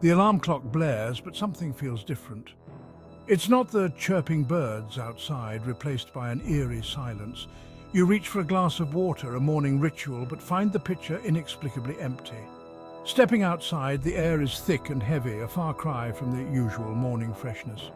The alarm clock blares, but something feels different. It's not the chirping birds outside, replaced by an eerie silence. You reach for a glass of water, a morning ritual, but find the pitcher inexplicably empty. Stepping outside, the air is thick and heavy, a far cry from the usual morning freshness.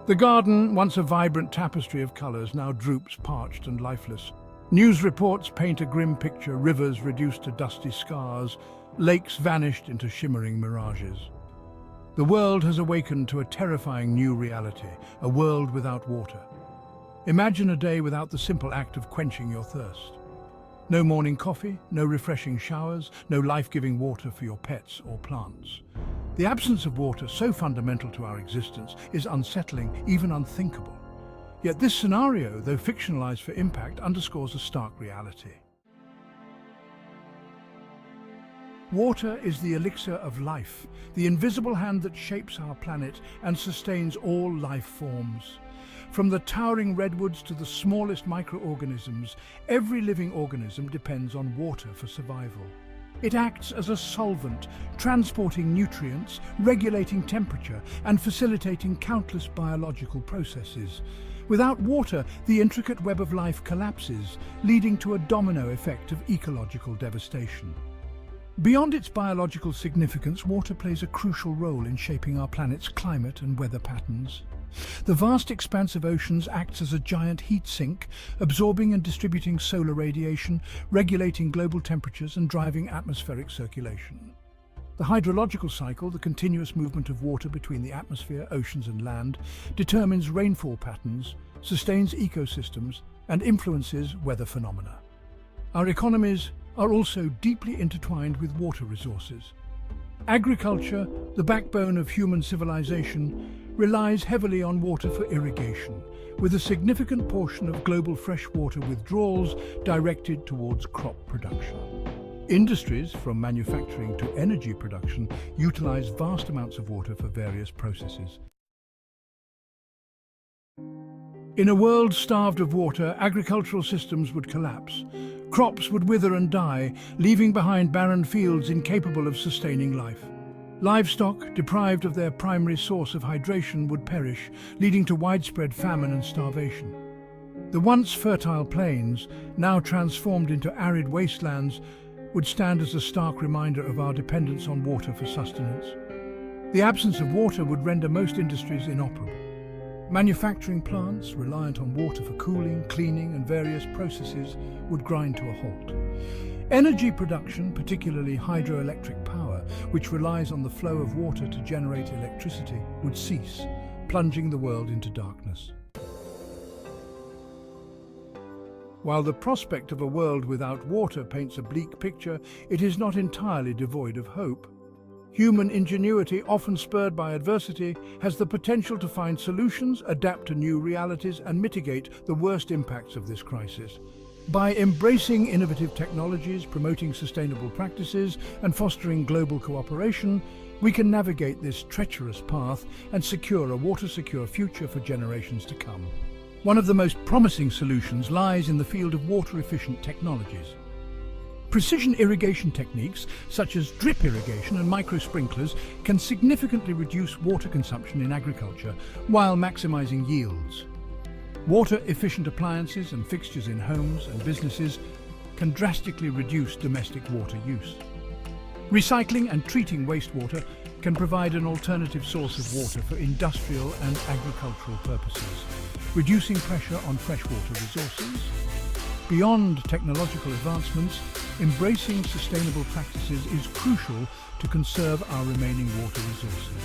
The garden, once a vibrant tapestry of colours, now droops parched and lifeless. News reports paint a grim picture, rivers reduced to dusty scars, lakes vanished into shimmering mirages. The world has awakened to a terrifying new reality, a world without water. Imagine a day without the simple act of quenching your thirst. No morning coffee, no refreshing showers, no life-giving water for your pets or plants. The absence of water, so fundamental to our existence, is unsettling, even unthinkable. Yet this scenario, though fictionalized for impact, underscores a stark reality. Water is the elixir of life, the invisible hand that shapes our planet and sustains all life forms. From the towering redwoods to the smallest microorganisms, every living organism depends on water for survival. It acts as a solvent, transporting nutrients, regulating temperature, and facilitating countless biological processes. Without water, the intricate web of life collapses, leading to a domino effect of ecological devastation. Beyond its biological significance, water plays a crucial role in shaping our planet's climate and weather patterns. The vast expanse of oceans acts as a giant heat sink, absorbing and distributing solar radiation, regulating global temperatures and driving atmospheric circulation. The hydrological cycle, the continuous movement of water between the atmosphere, oceans and land, determines rainfall patterns, sustains ecosystems, and influences weather phenomena. Our economies are also deeply intertwined with water resources. Agriculture, the backbone of human civilization, relies heavily on water for irrigation, with a significant portion of global freshwater withdrawals directed towards crop production. Industries, from manufacturing to energy production, utilize vast amounts of water for various processes. In a world starved of water, agricultural systems would collapse. Crops would wither and die, leaving behind barren fields incapable of sustaining life. Livestock, deprived of their primary source of hydration, would perish, leading to widespread famine and starvation. The once fertile plains, now transformed into arid wastelands, would stand as a stark reminder of our dependence on water for sustenance. The absence of water would render most industries inoperable. Manufacturing plants, reliant on water for cooling, cleaning and various processes, would grind to a halt. Energy production, particularly hydroelectric power, which relies on the flow of water to generate electricity, would cease, plunging the world into darkness. While the prospect of a world without water paints a bleak picture, it is not entirely devoid of hope. Human ingenuity, often spurred by adversity, has the potential to find solutions, adapt to new realities, and mitigate the worst impacts of this crisis. By embracing innovative technologies, promoting sustainable practices, and fostering global cooperation, we can navigate this treacherous path and secure a water-secure future for generations to come. One of the most promising solutions lies in the field of water-efficient technologies. Precision irrigation techniques, such as drip irrigation and micro-sprinklers, can significantly reduce water consumption in agriculture while maximizing yields. Water-efficient appliances and fixtures in homes and businesses can drastically reduce domestic water use. Recycling and treating wastewater can provide an alternative source of water for industrial and agricultural purposes, reducing pressure on freshwater resources. Beyond technological advancements, embracing sustainable practices is crucial to conserve our remaining water resources.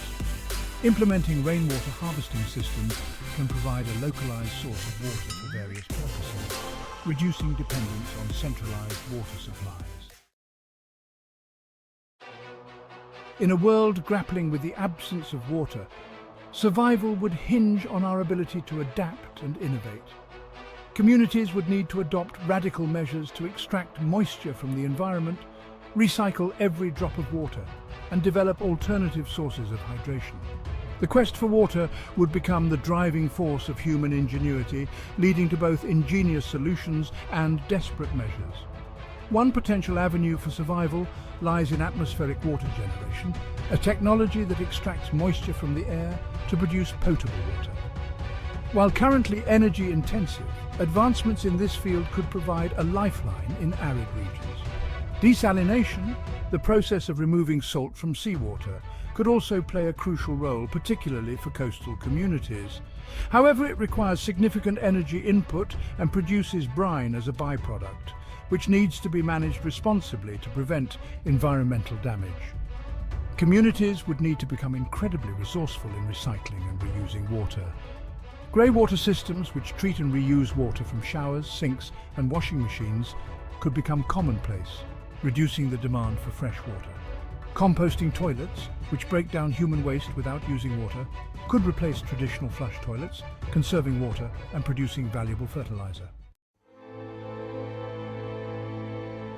Implementing rainwater harvesting systems can provide a localized source of water for various purposes, reducing dependence on centralized water supplies. In a world grappling with the absence of water, survival would hinge on our ability to adapt and innovate. Communities would need to adopt radical measures to extract moisture from the environment, recycle every drop of water, and develop alternative sources of hydration. The quest for water would become the driving force of human ingenuity, leading to both ingenious solutions and desperate measures. One potential avenue for survival lies in atmospheric water generation, a technology that extracts moisture from the air to produce potable water. While currently energy-intensive, advancements in this field could provide a lifeline in arid regions. Desalination, the process of removing salt from seawater, could also play a crucial role, particularly for coastal communities. However, it requires significant energy input and produces brine as a byproduct, which needs to be managed responsibly to prevent environmental damage. Communities would need to become incredibly resourceful in recycling and reusing water. Grey water systems, which treat and reuse water from showers, sinks and washing machines, could become commonplace, reducing the demand for fresh water. Composting toilets, which break down human waste without using water, could replace traditional flush toilets, conserving water and producing valuable fertilizer.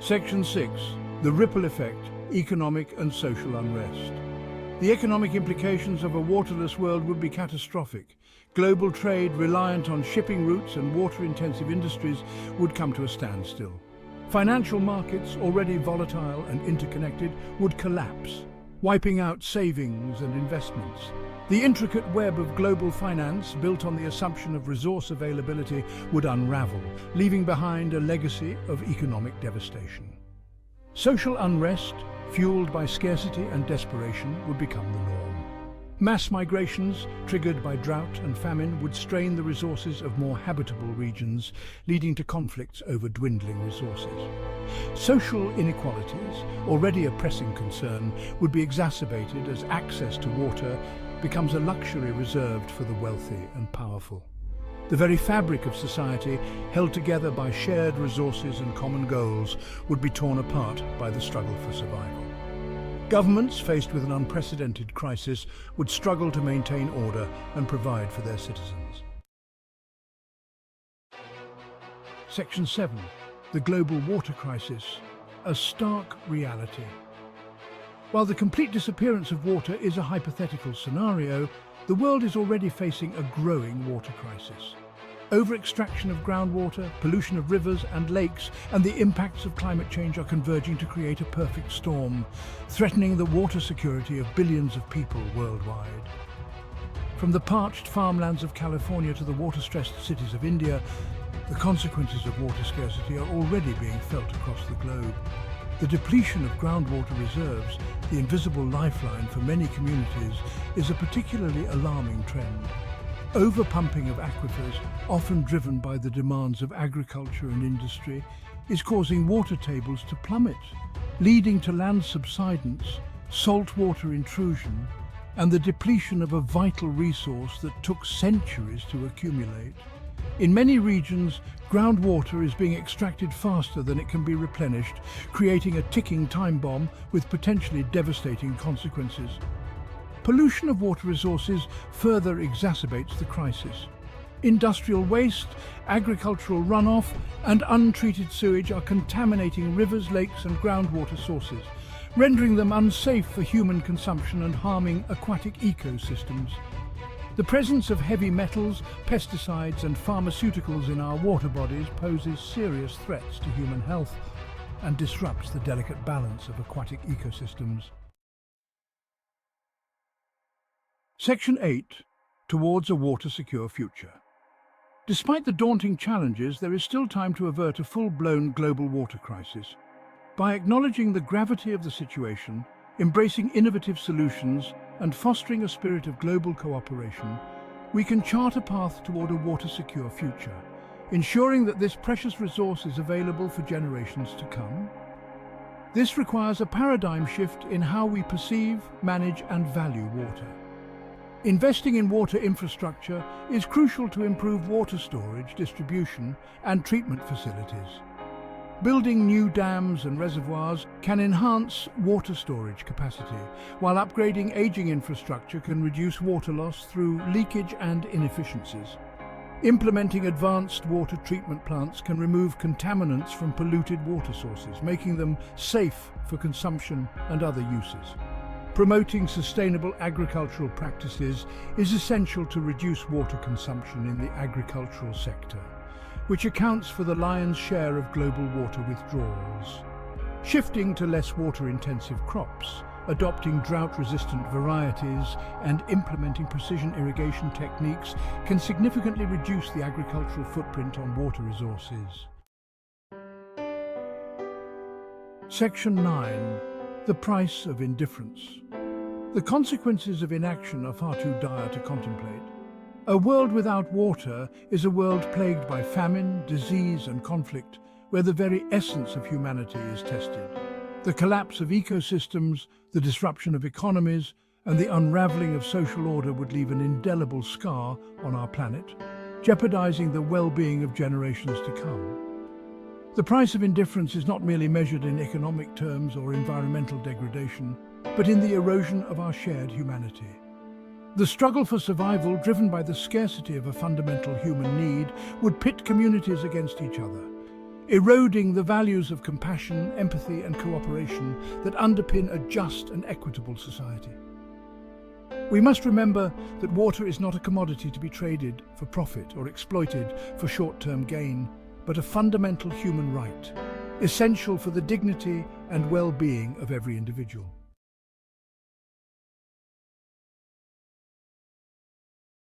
Section 6. The ripple effect, economic and social unrest. The economic implications of a waterless world would be catastrophic. Global trade reliant on shipping routes and water-intensive industries would come to a standstill. Financial markets, already volatile and interconnected, would collapse, wiping out savings and investments. The intricate web of global finance, built on the assumption of resource availability, would unravel, leaving behind a legacy of economic devastation. Social unrest, fueled by scarcity and desperation, would become the norm. Mass migrations, triggered by drought and famine, would strain the resources of more habitable regions, leading to conflicts over dwindling resources. Social inequalities, already a pressing concern, would be exacerbated as access to water becomes a luxury reserved for the wealthy and powerful. The very fabric of society, held together by shared resources and common goals, would be torn apart by the struggle for survival. Governments, faced with an unprecedented crisis, would struggle to maintain order and provide for their citizens. Section 7. The global water crisis, a stark reality. While the complete disappearance of water is a hypothetical scenario, the world is already facing a growing water crisis. Over-extraction of groundwater, pollution of rivers and lakes, and the impacts of climate change are converging to create a perfect storm, threatening the water security of billions of people worldwide. From the parched farmlands of California to the water-stressed cities of India, the consequences of water scarcity are already being felt across the globe. The depletion of groundwater reserves, the invisible lifeline for many communities, is a particularly alarming trend. Overpumping of aquifers, often driven by the demands of agriculture and industry, is causing water tables to plummet, leading to land subsidence, saltwater intrusion, and the depletion of a vital resource that took centuries to accumulate. In many regions, groundwater is being extracted faster than it can be replenished, creating a ticking time bomb with potentially devastating consequences. Pollution of water resources further exacerbates the crisis. Industrial waste, agricultural runoff, and untreated sewage are contaminating rivers, lakes, and groundwater sources, rendering them unsafe for human consumption and harming aquatic ecosystems. The presence of heavy metals, pesticides, and pharmaceuticals in our water bodies poses serious threats to human health and disrupts the delicate balance of aquatic ecosystems. Section 8. Towards a water-secure future. Despite the daunting challenges, there is still time to avert a full-blown global water crisis. By acknowledging the gravity of the situation, embracing innovative solutions, and fostering a spirit of global cooperation, we can chart a path toward a water-secure future, ensuring that this precious resource is available for generations to come. This requires a paradigm shift in how we perceive, manage, and value water. Investing in water infrastructure is crucial to improve water storage, distribution, and treatment facilities. Building new dams and reservoirs can enhance water storage capacity, while upgrading aging infrastructure can reduce water loss through leakage and inefficiencies. Implementing advanced water treatment plants can remove contaminants from polluted water sources, making them safe for consumption and other uses. Promoting sustainable agricultural practices is essential to reduce water consumption in the agricultural sector. which accounts for the lion's share of global water withdrawals. Shifting to less water-intensive crops, adopting drought-resistant varieties, and implementing precision irrigation techniques can significantly reduce the agricultural footprint on water resources. Section 9. The price of indifference. The consequences of inaction are far too dire to contemplate. A world without water is a world plagued by famine, disease, and conflict, where the very essence of humanity is tested. The collapse of ecosystems, the disruption of economies, and the unraveling of social order would leave an indelible scar on our planet, jeopardizing the well-being of generations to come. The price of indifference is not merely measured in economic terms or environmental degradation, but in the erosion of our shared humanity. The struggle for survival, driven by the scarcity of a fundamental human need, would pit communities against each other, eroding the values of compassion, empathy, and cooperation that underpin a just and equitable society. We must remember that water is not a commodity to be traded for profit or exploited for short-term gain, but a fundamental human right, essential for the dignity and well-being of every individual.